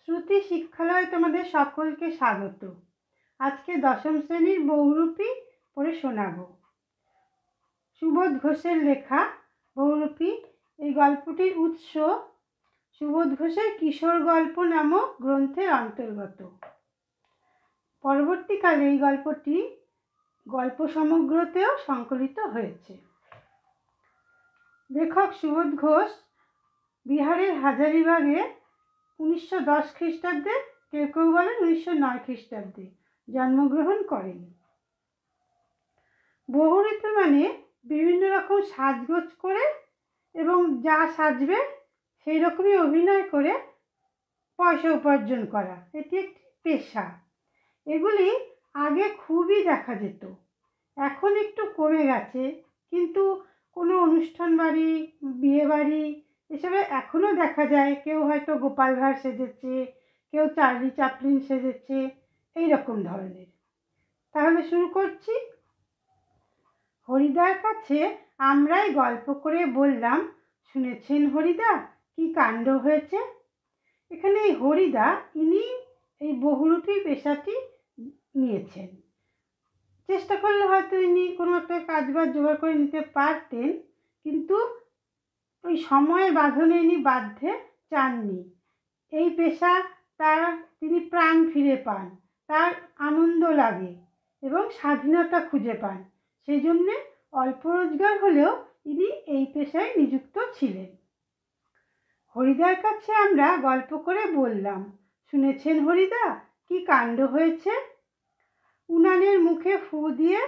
শ্রুতি শিক্ষালয়ে তোমাদের সকলকে স্বাগত। আজকে দশম শ্রেণীর বহুরূপী পড়ে শোনাব। সুবোধ ঘোষের লেখা বহুরূপী। এই গল্পটির উৎস সুবোধ ঘোষের কিশোর গল্প নামক গ্রন্থের অন্তর্গত। পরবর্তীকালে এই গল্পটি গল্প সমগ্রতেও সংকলিত হয়েছে। লেখক সুবোধ ঘোষ বিহারের হাজারিবাগে 1910 খ্রিস্টাব্দে, কেউ কেউ বলেন 1909 খ্রিস্টাব্দে জন্মগ্রহণ করেন। বহুরূপী মানে বিভিন্ন রকম সাজগোজ করে এবং যা সাজবে সেই রকমই অভিনয় করে পয়সা উপার্জন করা, এটি একটি পেশা। এগুলি আগে খুবই দেখা যেত, এখন একটু কমে গেছে, কিন্তু কোনো অনুষ্ঠান বাড়ি, বিয়ে বাড়ি এসবে এখনও দেখা যায়। কেউ হয়তো গোপাল ভাঁড় সেজেছে, কেউ চার্লি চ্যাপলিন সেজেছে, এই রকম ধরনের। তাহলে শুরু করছি। হরিদার কাছে আমরাই গল্প করে বললাম, শুনেছেন হরিদা কি কাণ্ড হয়েছে। এখানে এই হরিদা, ইনি এই বহুরূপী পেশাটি নিয়েছেন। চেষ্টা করলে হয়তো ইনি কোনো একটা কাজবাজ জোগাড় করে নিতে পারতেন, কিন্তু ওই সময়ের বাঁধনে ইনি বাধ্যে চাননি। এই পেশা তিনি প্রাণ ফিরে পান, তার আনন্দ লাগে এবং স্বাধীনতা খুঁজে পান। সেই জন্যে অল্প রোজগার হলেও ইনি এই পেশায় নিযুক্ত ছিলেন। হরিদার কাছে আমরা গল্প করে বললাম, শুনেছেন হরিদা কি কাণ্ড হয়েছে। উনানের মুখে ফু দিয়ে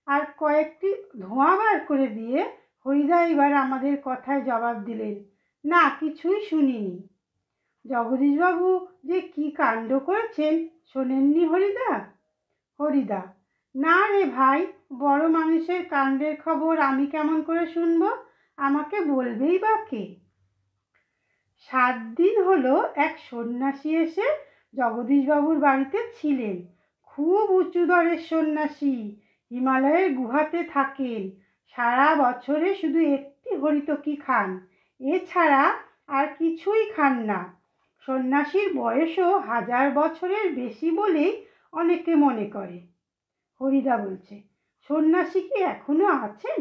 আর কয়েকটি ধোঁয়া বার করে দিয়ে হরিদা এবার আমাদের কথায় জবাব দিলেন, না কিছুই শুনিনি। জগদীশবাবু যে কি কাণ্ড করেছেন শোনেননি হরিদা? হরিদা, না রে ভাই, বড় মানুষের কাণ্ডের খবর আমি কেমন করে শুনবো, আমাকে বলবেই বা কে। 7 দিন হলো এক সন্ন্যাসী এসে জগদীশবাবুর বাড়িতে ছিলেন। খুব উঁচু দরের সন্ন্যাসী, হিমালয়ের গুহাতে থাকেন। সারা বছরে শুধু একটি হরিতকি খান, এছাড়া আর কিছুই খান না। সন্ন্যাসীর বয়সও 1000 বছরের বেশি বলেই অনেকে মনে করে। হরিদা বলছে, সন্ন্যাসী কি এখনো আছেন?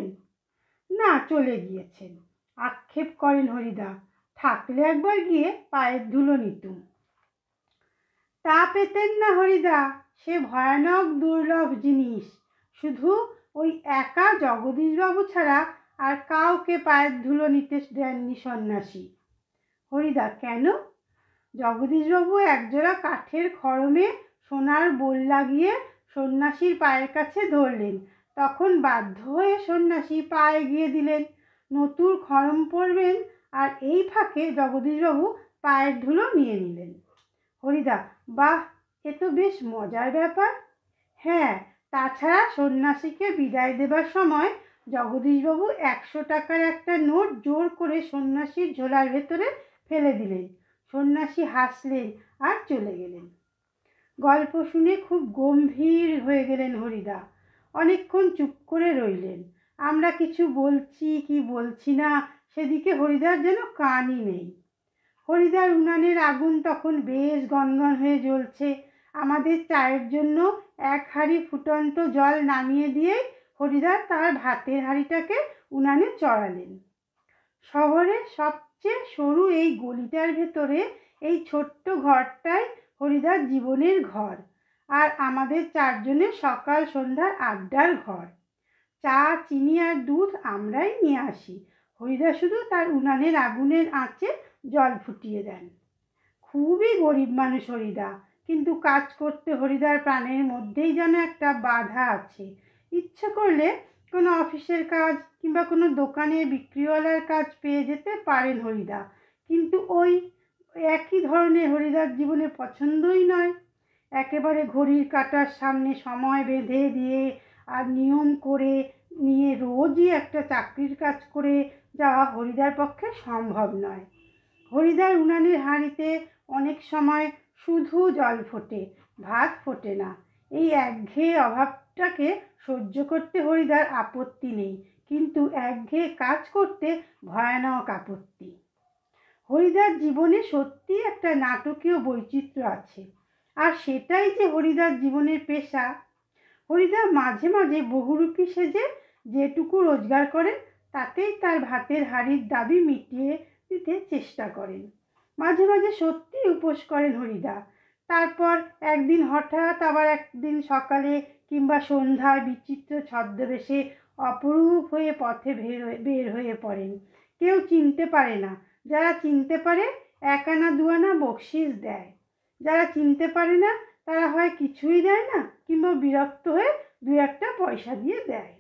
না, চলে গিয়েছেন। আক্ষেপ করেন হরিদা, থাকলে একবার গিয়ে পায়ের ধুলো নিতুম। তা পেতেন না হরিদা, সে ভয়ানক দুর্লভ জিনিস। শুধু ওই একা জগদীশবাবু ছাড়া আর কাউকে পায়ের ধুলো নিতে দেননি সন্ন্যাসী। হরিদা, কেন? জগদীশবাবু একজোড়া কাঠের খড়মে সোনার বোল লাগিয়ে সন্ন্যাসীর পায়ের কাছে ধরলেন। তখন বাধ্য হয়ে সন্ন্যাসী পায়ে গিয়ে দিলেন, নতুন খড়ম পরবেন, আর এই ফাঁকে জগদীশবাবু পায়ের ধুলো নিয়ে নিলেন। হরিদা, বাহ, এ তো বেশ মজার ব্যাপার। হ্যাঁ, তাছাড়া সন্ন্যাসীকে বিদায় দেবার সময় জগদীশবাবু 100 টাকার একটা নোট জোর করে সন্ন্যাসীর ঝোলার ভেতরে ফেলে দিলেন। সন্ন্যাসী হাসলেন আর চলে গেলেন। গল্প শুনে খুব গম্ভীর হয়ে গেলেন হরিদা। অনেকক্ষণ চুপ করে রইলেন। আমরা কিছু বলছি কি বলছি না সেদিকে হরিদার যেন কানই নেই। হরিদার উনানের আগুন তখন বেশ গনগন হয়ে জ্বলছে। আমাদের চায়ের জন্য 1 হাঁড়ি ফুটন্ত জল নামিয়ে দিয়ে হরিদার তার ভাতের হাঁড়িটাকে উনানে চড়ালেন। শহরের সবচেয়ে সরু এই গলিটার ভেতরে এই ছোট্ট ঘরটাই হরিদার জীবনের ঘর, আর আমাদের 4 জনের সকাল সন্ধ্যার আড্ডার ঘর। চা, চিনি আর দুধ আমরাই নিয়ে আসি। হরিদা শুধু তার উনানের আগুনের আঁচে জল ফুটিয়ে দেন। খুবই গরিব মানুষ হরিদা, কিন্তু কাজ করতে হরিদার প্রাণের মধ্যেই যেন একটা বাধা আছে। ইচ্ছে করলে কোনো অফিসের কাজ কিংবা কোনো দোকানে বিক্রিওয়ালার কাজ পেয়ে যেতে পারেন হরিদা, কিন্তু ওই একই ধরনের হরিদার জীবনে পছন্দই নয়। একেবারে ঘড়ির কাঁটার সামনে সময় বেঁধে দিয়ে আর নিয়ম করে নিয়ে রোজই একটা চাকরির কাজ করে যাওয়া হরিদার পক্ষে সম্ভব নয়। হরিদার উনানের হাঁড়িতে অনেক সময় শুধু জল ফোটে, ভাত ফোটে না। এই একঘেয়ে অভাবটাকে সহ্য করতে হরিদার আপত্তি নেই, কিন্তু একঘেয়ে কাজ করতে ভয়ানক আপত্তি। হরিদার জীবনে সত্যি একটা নাটকীয় বৈচিত্র্য আছে, আর সেটাই যে হরিদার জীবনের পেশা। হরিদা মাঝে মাঝে বহুরূপী সেজে যেটুকু রোজগার করেন তাতেই তার ভাতের হাঁড়ির দাবি মিটিয়ে দিতে চেষ্টা করেন। মাঝে মাঝে সত্যি উপোস করেন হরিদা। তারপর একদিন হঠাৎ আবার একদিন সকালে কিংবা সন্ধ্যায় বিচিত্র ছদ্মবেশে অপরূপ হয়ে পথে বের হয়ে পড়েন। কেউ চিনতে পারে না, যারা চিনতে পারে 1 আনা 2 আনা বকশিস দেয়, যারা চিনতে পারে না তারা হয় কিছুই দেয় না কিংবা বিরক্ত হয়ে 2-1 পয়সা দিয়ে দেয়।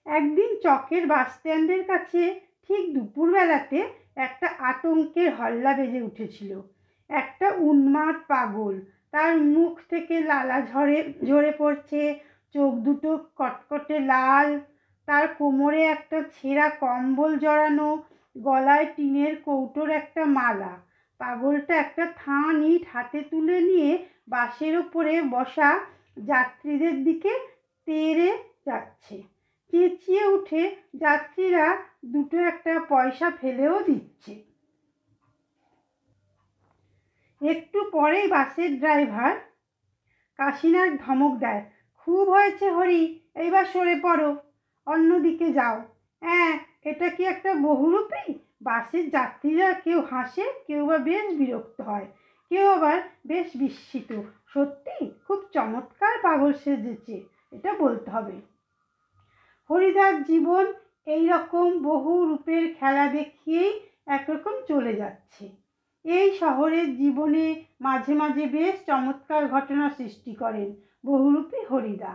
একদিন চকের বাস স্ট্যান্ডের কাছে ঠিক দুপুরবেলাতে একটা আতঙ্কের হল্লা বেজে উঠেছিল। একটা উন্মাদ পাগল, তার মুখ থেকে লালা ঝরে পড়ছে, চোখ দুটো কটকটে লাল, তার কোমরে একটা ছেঁড়া কম্বল জড়ানো, গলায় টিনের কৌটোর একটা মালা। পাগলটা একটা থান ইট হাতে তুলে নিয়ে বাসের ওপরে বসা যাত্রীদের দিকে তেড়ে যাচ্ছে। চেঁচিয়ে উঠে যাত্রীরা 2-1 পয়সা ফেলেও দিচ্ছে। একটু পরেই বাসের ড্রাইভার কাশিনার ধমক দেয়, খুব হয়েছে হরি, এইবার সরে পড়ো, অন্যদিকে যাও। এটা কি একটা বহুরূপী? বাসের যাত্রীরা কেউ হাসে, কেউ বা বেশ বিরক্ত হয়, কেউ আবার বেশ বিস্মিত। সত্যি খুব চমৎকার পাগল সেজেছে, এটা বলতে হবে। হরিদার জীবন এই রকম বহু রূপের খেলা দেখিয়েই একরকম চলে যাচ্ছে। এই শহরের জীবনে মাঝে মাঝে বেশ চমৎকার ঘটনা সৃষ্টি করেন বহুরূপী হরিদা।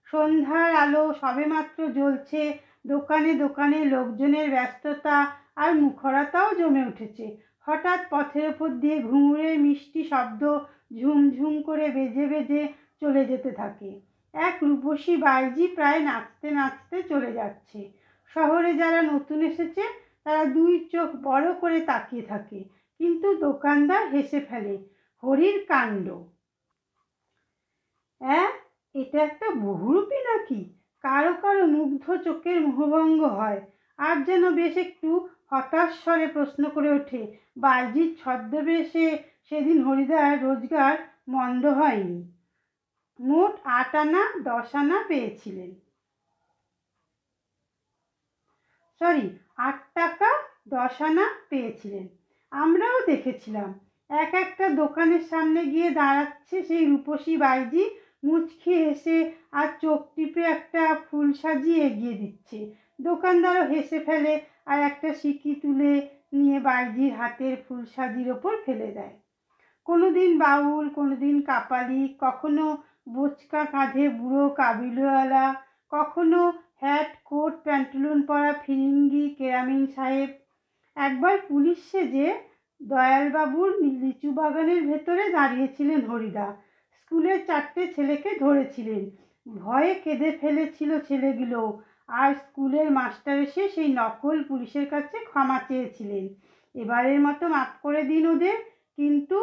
সন্ধ্যার আলো সবেমাত্র জ্বলছে, দোকানে দোকানে লোকজনের ব্যস্ততা আর মুখরতাও জমে উঠেছে। হঠাৎ পথের ওপর দিয়ে ঘুঙুরের মিষ্টি শব্দ ঝুমঝুম করে বেজে বেজে চলে যেতে থাকে। এক রূপসী বাইজি প্রায় নাচতে নাচতে চলে যাচ্ছে। শহরে যারা নতুন এসেছে তারা 2 চোখ বড় করে তাকিয়ে থাকে, কিন্তু দোকানদার হেসে ফেলে, হরির কাণ্ড। এটা একটা বহুরূপী নাকি? কারো কারো মুগ্ধ চোখের মোহভঙ্গ হয়, আর যেন বেশ একটু হতাশ স্বরে প্রশ্ন করে ওঠে, বাইজির ছদ্মবেশে সেদিন হরিদার রোজগার মন্দ হয়নি। মোট 8 আনা 10 আনা পেয়েছিলেন, 8 টাকা 10 আনা পেয়েছিলেন। আমরাও দেখেছিলাম। একটা দোকানের সামনে গিয়ে দাঁড়াচ্ছে সেই রূপসী বাইজি, মুচকি হেসে আর চোখ টিপে একটা ফুল সাজিয়ে এগিয়ে দিচ্ছে। দোকানদারও হেসে ফেলে আর একটা সিকি তুলে নিয়ে বাইজির হাতের ফুল সাজির ওপর ফেলে দেয়। কোনোদিন বাউল, কোনোদিন কাপালিক, কখনো বোচকা কাঁধে বুড়ো কাবিলওয়ালা, কখনো হ্যাট কোট প্যান্টুলুন পরা ফিরিঙ্গি কেরামিন সাহেব। একবার পুলিশ সেজে দয়ালবাবুর লিচু বাগানের ভেতরে দাঁড়িয়েছিলেন হরিদা। স্কুলের 4টে ছেলেকে ধরেছিলেন, ভয়ে কেঁদে ফেলেছিল ছেলেগুলো, আর স্কুলের মাস্টার এসে সেই নকল পুলিশের কাছে ক্ষমা চেয়েছিলেন, এবারের মতো মাফ করে দিন ওদের। কিন্তু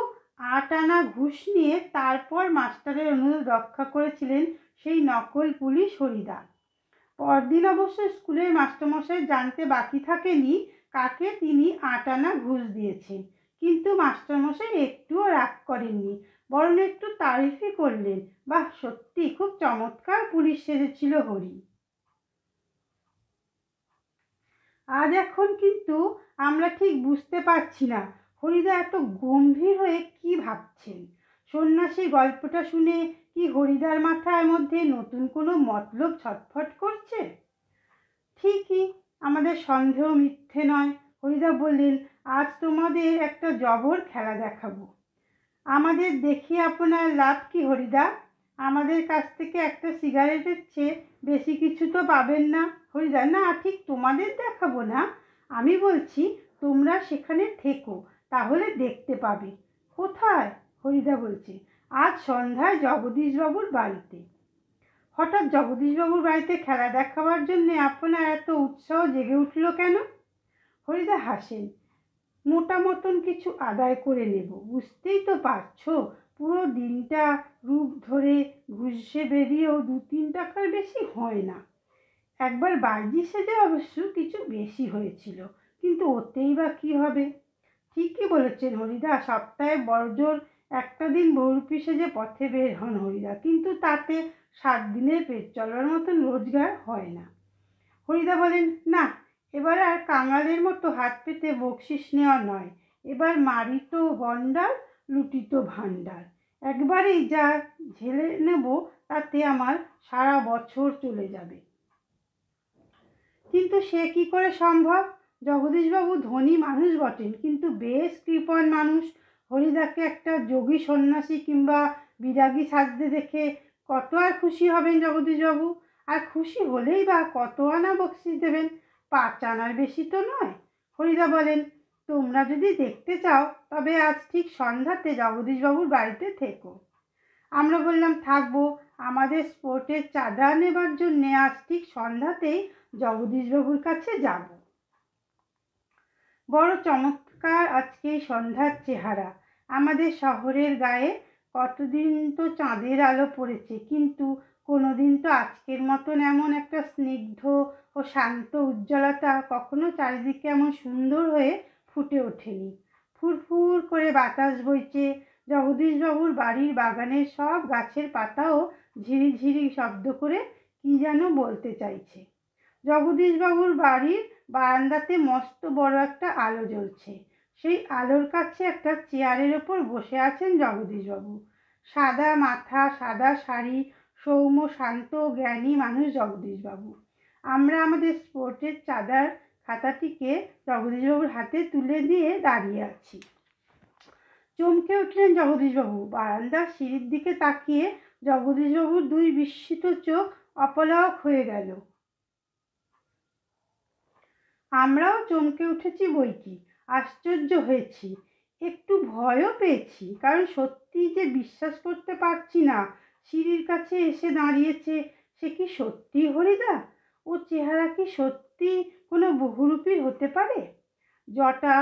8 আনা ঘুষ নিয়ে তারপর মাস্টারের অনুরোধ রক্ষা করেছিলেন সেই নকল পুলিশ হরিদা। পরদিন অবশ্য স্কুলের মাস্টারমশাই জানতে বাকি থাকেনি কাকে তিনি 8 আনা ঘুষ দিয়েছেন, কিন্তু মাস্টারমশাই একটুও রাগ করেননি, বরং একটু তারিফই করলেন, বাহ, সত্যি খুব চমৎকার পুলিশ সেজেছিল হরি। আজ এখন কিন্তু আমরা ঠিক বুঝতে পারছি না হরিদা এত গম্ভীর হয়ে কি ভাবছেন। সন্ন্যাসী গল্পটা শুনে কি হরিদার মাথার মধ্যে নতুন কোনো মতলব ছটফট করছে? ঠিকই, আমাদের সন্দেহ মিথ্যে নয়। হরিদা বললেন, আজ তোমাদের একটা জবর খেলা দেখাবো। আমাদের দেখিয়ে আপনার লাভ কি হরিদা? আমাদের কাছ থেকে একটা সিগারেটের চেয়ে বেশি কিছু তো পাবেন না। হরিদা, না, ঠিক তোমাদের দেখাবো না, আমি বলছি তোমরা সেখানে থেকো, তাহলে দেখতে পাবে। কোথায়? হরিদা বলছে, আজ সন্ধ্যায় জগদীশবাবুর বাড়িতে। হঠাৎ জগদীশবাবুর বাড়িতে খেলা দেখাবার জন্যে আপনার এত উৎসাহ জেগে উঠল কেন? হরিদা হাসেন, মোটা মতন কিছু আদায় করে নেব, বুঝতেই তো পারছো, পুরো দিনটা রূপ ধরে ঘুষে বেরিয়েও 2-3 টাকার বেশি হয় না। একবার বাইজি সেজে অবশ্য কিছু বেশি হয়েছিল, কিন্তু ওতেই বা কী হবে? ঠিকই বলেছেন হরিদা, সপ্তাহে বড়জোর একটা দিন বহুরূপী সেজে পথে বের হন হরিদা, কিন্তু তাতে 7 দিনের পেট চলার মতন রোজগার হয় না। হরিদা বলেন, না, এবার আর কাঙালের মতো হাত পেতে বকশিস নেওয়া নয়, এবার মারিত গন্ডার, লুটিত ভাণ্ডার, একবারেই যা ঝেলে নেব তাতে আমার সারা বছর চলে যাবে। কিন্তু সে কি করে সম্ভব? জগদীশবাবু ধনী মানুষ বটেন, কিন্তু বেশ কৃপণ মানুষ। হরিদাকে একটা যোগী সন্ন্যাসী কিংবা বিরাগী সাজতে দেখে কত আর খুশি হবেন জগদীশবাবু? আর খুশি হলেই বা কত আনা বকশিস দেবেন? 5 আনার বেশি তো নয়। হরিদা বলেন, তোমরা যদি দেখতে চাও তবে আজ ঠিক সন্ধ্যাতে জগদীশবাবুর বাড়িতে থেকো। আমরা বললাম, থাকবো। আমাদের স্পোর্টের চাঁদা নেবার জন্যে আজ ঠিক সন্ধ্যাতেই জগদীশবাবুর কাছে যাব। বড় চমৎকার আজকে সন্ধ্যার চেহারা। আমাদের শহরের গায়ে কতদিন তো চাঁদের আলো পড়েছে, কিন্তু কোনোদিন তো আজকের মতন এমন একটা স্নিগ্ধ ও শান্ত উজ্জ্বলতা কখনো চারিদিকে এমন সুন্দর হয়ে ফুটে ওঠেনি। ফুরফুর করে বাতাস বইছে। জগদীশবাবুর বাড়ির বাগানের সব গাছের পাতাও ঝিরিঝিরি শব্দ করে কি যেন বলতে চাইছে। জগদীশবাবুর বাড়ির বারান্দাতে মস্ত বড় একটা আলো জ্বলছে। সেই আলোর কাছে একটা চেয়ারের ওপর বসে আছেন জগদীশবাবু। সাদা মাথা, সাদা শাড়ি, সৌম্য শান্ত জ্ঞানী মানুষ জগদীশবাবু। আমরা আমাদের স্পোর্টের চাঁদার খাতাটিকে জগদীশবাবুর হাতে তুলে দিয়ে দাঁড়িয়ে আছি। চমকে উঠলেন জগদীশবাবু। বারান্দার সিঁড়ির দিকে তাকিয়ে জগদীশবাবুর 2 বিস্মিত চোখ অপলক হয়ে গেল। আমরাও চমকে উঠেছি বৈকি, আশ্চর্য হয়েছি, একটু ভয়ও পেয়েছি, কারণ সত্যি যে বিশ্বাস করতে পারছি না সিঁড়ির কাছে এসে দাঁড়িয়েছে। সে কি সত্যি হরিদা? ও চেহারা কি সত্যি কোনো বহুরূপীর হতে পারে? জটা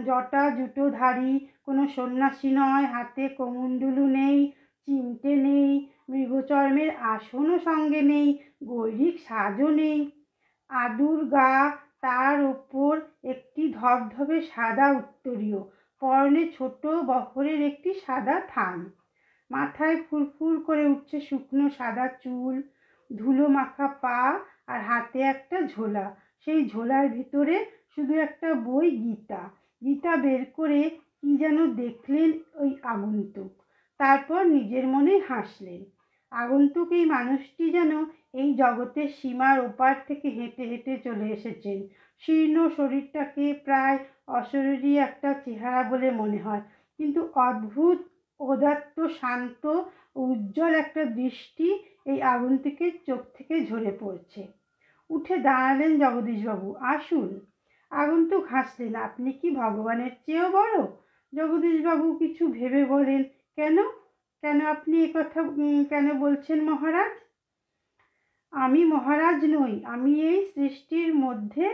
জটা জুটোধারী কোনো সন্ন্যাসী নয়, হাতে কমণ্ডলু নেই, চিমটে নেই, মৃগচর্মের আসনও সঙ্গে নেই, গৈরিক সাজও নেই। আদুর গা, তার ওপর একটি ধবধবে সাদা উত্তরীয়, পরনে ছোট বহরের একটি সাদা থান, মাথায় ফুরফুর করে উঠছে শুকনো সাদা চুল, ধুলো মাখা পা, আর হাতে একটা ঝোলা। সেই ঝোলার ভিতরে শুধু একটা বই, গীতা। গীতা বের করে কি যেন দেখলেন ওই আগন্তুক, তারপর নিজের মনে হাসলেন। আগন্তুক এই মানুষটি যেন এই জগতের সীমার ওপার থেকে হেঁটে হেঁটে চলে এসেছেন। শীর্ণ শরীরটাকে প্রায় অশরীরী একটা চেহারা বলে মনে হয়, কিন্তু অদ্ভুত উদাত্ত, শান্ত, উজ্জ্বল একটা দৃষ্টি এই আগন্তুকের চোখ থেকে ঝরে পড়ছে। উঠে দাঁড়ালেন জগদীশবাবু। আসুন। আগন্তুক হাসলেন। আপনি কি ভগবানের চেয়েও বড়? জগদীশবাবু কিছু ভেবে বলেন, কেন কেন আপনি একথা কেন বলছেন মহারাজ? আমি মহারাজ নই, আমি এই সৃষ্টির মধ্যে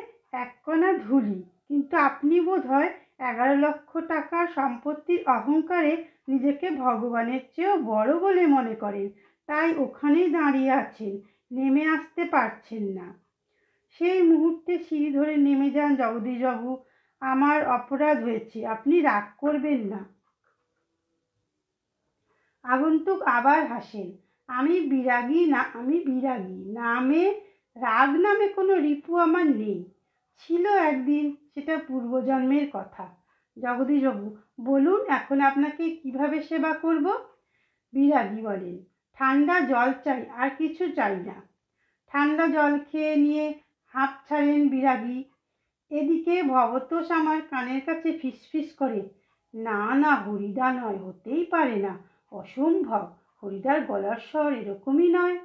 এক কণা ধুলি, কিন্তু আপনি বোধ হয় 11 লক্ষ টাকার সম্পত্তির অহংকারে নিজেকে ভগবানের চেয়েও বড় বলে মনে করেন, তাই ওখানেই দাঁড়িয়ে আছেন, নেমে আসতে পারছেন না। সেই মুহূর্তে সিঁড়ি ধরে নেমে যান জগদীশবাবু। আমার অপরাধ হয়েছে, আপনি রাগ করবেন না। আগন্তুক আবার হাসেন। আমি বিরাগী নামে, রাগ নামে কোনো রিপু আমার নেই। ছিল একদিন, সেটা পূর্বজন্মের কথা। জগদীশবাবু, বলুন এখন আপনাকে কিভাবে সেবা করব? বিরাগী বলেন, ঠান্ডা জল চাই, আর কিছু চাই না। ঠান্ডা জল খেয়ে নিয়ে হাঁপ ছাড়েন বিরাগী। এদিকে ভবতোষ আমার কানের কাছে ফিসফিস করে, না না হরিদা নয়, হতেই পারে না, অসম্ভব, হরিদার গলার স্বর এরকমই নয়।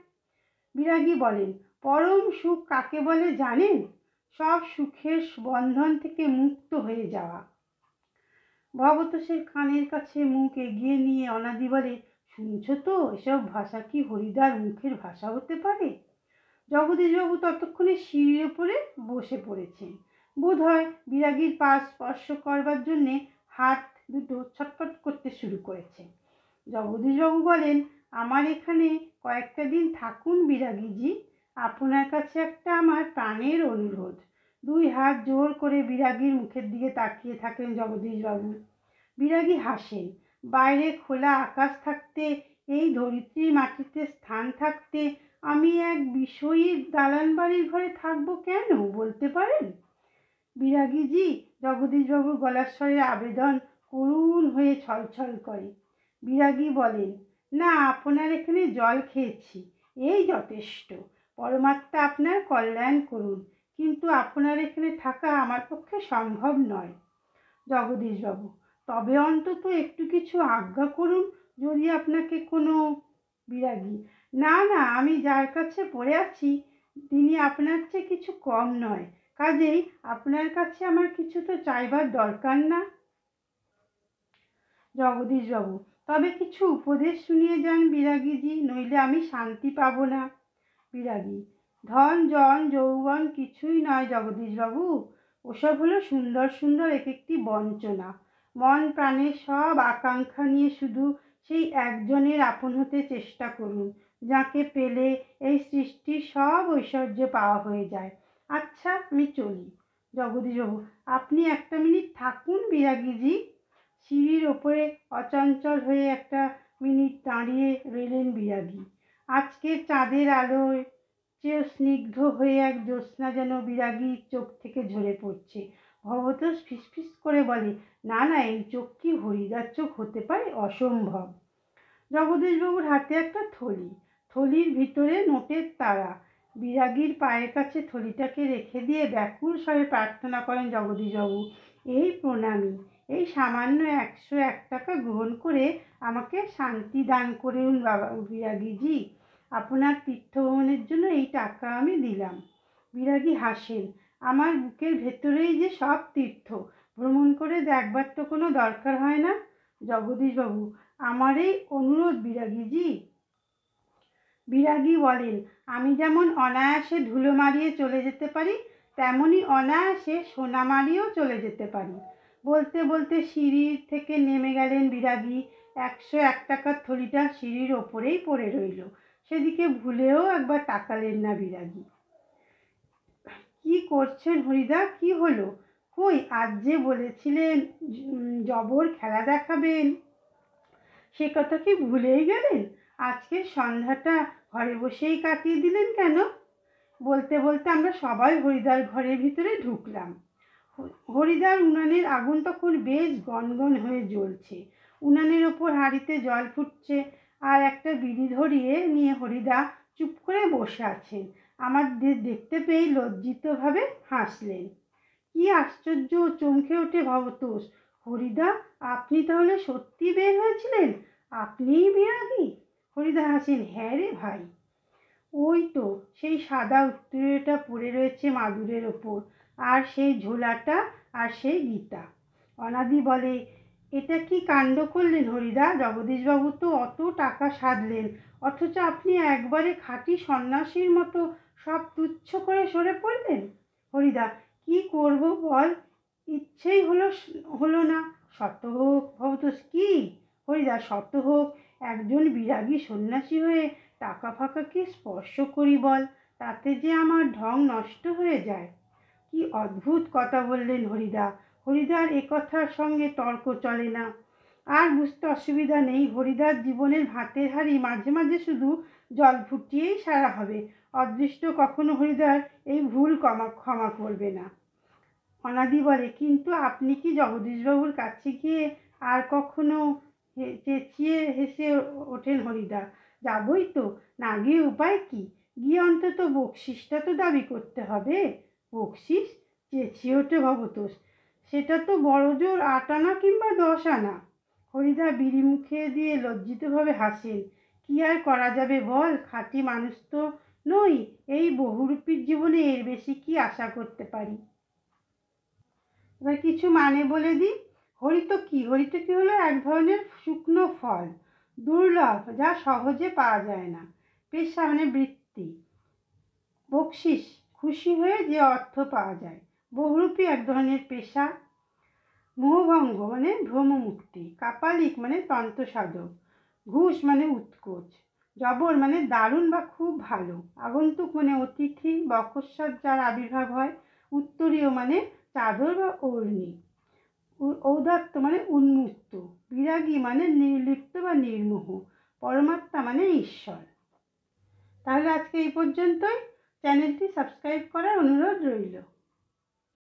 বিরাগী বলেন, পরম সুখ কাকে বলে জানেন? সব সুখের বন্ধন থেকে মুক্ত হয়ে যাওয়া। ভবতোষের কানের কাছে মুখ এগিয়ে নিয়ে অনাদি বলে, শুনছ তো, এসব ভাষা কি হরিদার মুখের ভাষা হতে পারে? জগদীশবাবু ততক্ষণে সিঁড়ির উপরে বসে পড়েছেন। বোধ হয় বিরাগীর পা স্পর্শ করবার জন্যে হাত দুটো ছটফট করতে শুরু করেছে। জগদীশবাবু বলেন, আমার এখানে কয়েকটা দিন থাকুন বিরাগীজি, আপনার কাছে একটা আমার প্রাণের অনুরোধ। দুই হাত জোর করে বিরাগীর মুখের দিকে তাকিয়ে থাকেন জগদীশবাবু। বিরাগী হাসেন। বাইরে খোলা আকাশ থাকতে, এই ধরিত্রীর মাটিতে স্থান থাকতে আমি এক বিষয়ীর দালান বাড়ির ঘরে থাকবো কেন বলতে পারেন? বিরাগীজি, জগদীশবাবুর গলার স্বরে আবেদন করুণ হয়ে ছলছল করে। বিরাগী বলেন, না, আপনার এখানে জল খেয়েছি, এই যথেষ্ট। পরমাত্মা আপনার কল্যাণ করুন, কিন্তু আপনার এখানে থাকা আমার পক্ষে সম্ভব নয়। জগদীশবাবু, তবে অন্তত একটু কিছু আজ্ঞা করুন, যদি আপনাকে কোনো। বিরাগী, না না, আমি যার কাছে পড়ে আছি তিনি আপনার চেয়ে কিছু কম নয়, কাজেই আপনার কাছে আমার কিছু তো চাইবার দরকার না। জগদীশবাবু, তবে কিছু উপদেশ শুনিয়ে যান বিরাগীজি, নইলে আমি শান্তি পাব না। বিরাগী, ধন জন যৌবন কিছুই নয় জগদীশবাবু, ওসব হলো সুন্দর সুন্দর এক একটি বঞ্চনা। মন প্রাণের সব আকাঙ্ক্ষা নিয়ে শুধু সেই একজনের আপন হতে চেষ্টা করুন, যাকে পেলে এই সৃষ্টির সব ঐশ্বর্য পাওয়া হয়ে যায়। আচ্ছা, আমি চলি। জগদীশবাবু, আপনি একটা মিনিট থাকুন বিরাগীজি। সিঁড়ির ওপরে অচঞ্চল হয়ে একটা মিনিট দাঁড়িয়ে রইলেন বিরাগী। আজকের চাঁদের আলোয় চেয়েও স্নিগ্ধ হয়ে এক জ্যোৎস্না যেন বিরাগীর চোখ থেকে ঝরে পড়ছে। ভবতোষ ফিসফিস করে বলে, না না, এই চোখ কি হরিদার চোখ হতে পারে? অসম্ভব। জগদীশবাবুর হাতে একটা থলি, থলির ভিতরে নোটের তাড়া। বিরাগীর পায়ের কাছে থলিটাকে রেখে দিয়ে ব্যাকুল স্বরে প্রার্থনা করেন জগদীশবাবু, এই প্রণামী, এই সামান্য 101 টাকা গ্রহণ করে আমাকে শান্তি দান করুন বাবা বিরাগীজি। আপনার তীর্থভ্রমণের জন্য এই টাকা আমি দিলাম। বিরাগী হাসেন, আমার বুকের ভেতরেই যে সব তীর্থ, ভ্রমণ করে দেখবার তো কোনো দরকার হয় না। জগদীশবাবু, আমার এই অনুরোধ বিরাগীজি। বিরাগী বলেন, আমি যেমন অনায়াসে ধুলো মারিয়ে চলে যেতে পারি, তেমনি অনায়াসে সোনা মারিয়েও চলে যেতে পারি। বলতে বলতে সিঁড়ির থেকে নেমে গেলেন বিরাগী। 101 টাকার থলিটা সিঁড়ির ওপরেই পড়ে রইল। সেদিকে ভুলেও একবার তাকালেন না বিরাগী। কি করছেন হরিদা? কি হলো? কই, আজ যে বলেছিলেন জবর খেলা দেখাবেন, সে কথা কি ভুলেই গেলেন? আজকের সন্ধ্যাটা ঘরে বসেই কাটিয়ে দিলেন কেন? বলতে বলতে আমরা সবাই হরিদার ঘরের ভিতরে ঢুকলাম। হরিদার উনানের আগুন তখন বেশ গনগন হয়ে জ্বলছে। উনানের ওপর হাঁড়িতে জল ফুটছে, আর একটা বিড়ি ধরিয়ে নিয়ে হরিদা চুপ করে বসে আছেন। আমাদের দেখতে পেয়ে লজ্জিতভাবে হাসলেন। কি আশ্চর্য! চমকে ওঠে ভবতোষ। হরিদা, আপনি তাহলে সত্যি বের হয়েছিলেন? আপনিই বিরাগী? হরিদা হাসেন, হ্যাঁ রে ভাই, ওই তো সেই সাদা উত্তরীয়টা পড়ে রয়েছে মাদুরের ওপর, আর সেই ঝোলাটা, আর সেই গীতা। অনাদি বলে, এটা কি কাণ্ড করলেন হরিদা? জগদীশবাবু তো অত টাকা সাধলেন, অথচ আপনি একবারে খাঁটি সন্ন্যাসীর মতো সব তুচ্ছ করে সরে পড়লেন। হরিদা, কি করব বল, ইচ্ছেই হলো না। শত হোক ভবতোষ। কি? হরিদা, শত হোক, একজন বিরাগী সন্ন্যাসী হয়ে টাকা ফাঁকা কি স্পর্শ করি বল, তাতে যে আমার ঢং নষ্ট হয়ে যায়। কি অদ্ভুত কথা বললেন হরিদা। হরিদার এ কথার সঙ্গে তর্ক চলে না। আর বুঝতে অসুবিধা নেই, হরিদার জীবনের ভাতের হাঁড়ি মাঝে মাঝে শুধু জল ফুটিয়েই সারা হবে। অদৃষ্ট কখনো হরিদার এই ভুল ক্ষমা করবে না। অনাদি বলে, কিন্তু আপনি কি জগদীশবাবুর কাছে গিয়ে আর কখনো চেঁচিয়ে হেসে ওঠেন হরিদা? যাবই তো, না গিয়ে উপায় কি? গিয়ে অন্তত বকশিসটা তো দাবি করতে হবে। বকশিস? চেঁচিয়ে ওঠে ভবতোষ, সেটা তো বড় জোর 8 আনা কিংবা 10 আনা। হরিদা বিড়ি মুখে দিয়ে লজ্জিতভাবে হাসেন। কি আর করা যাবে বল, খাঁটি মানুষ তো নই, এই বহুরূপীর জীবনে এর বেশি কি আশা করতে পারি? এবার কিছু মানে বলে দিই। হরিতকি হলো এক ধরনের শুকনো ফল, দুর্লভ, যা সহজে পাওয়া যায় না। পেশা মানে বৃত্তি। বকশিস, খুশি হয়ে যে অর্থ পাওয়া যায়। বহুরূপী এক ধরনের পেশা। মোহভঙ্গ মানে ভ্রমমুক্তি। কাপালিক মানে তন্ত্র সাধক। ঘুষ মানে উৎকোচ। জবর মানে দারুণ বা খুব ভালো। আগন্তুক মানে অতিথি বা অকস্মাৎ যার আবির্ভাব হয়। উত্তরীয় মানে চাদর বা ওড়নি, ঔদাত্ত মানে উন্মুক্ত, বিরাগী মানে নির্লিপ্ত বা নির্মোহ, পরমাত্মা মানে ঈশ্বর। তাহলে আজকে এই পর্যন্তই। চ্যানেলটি সাবস্ক্রাইব করার অনুরোধ রইল।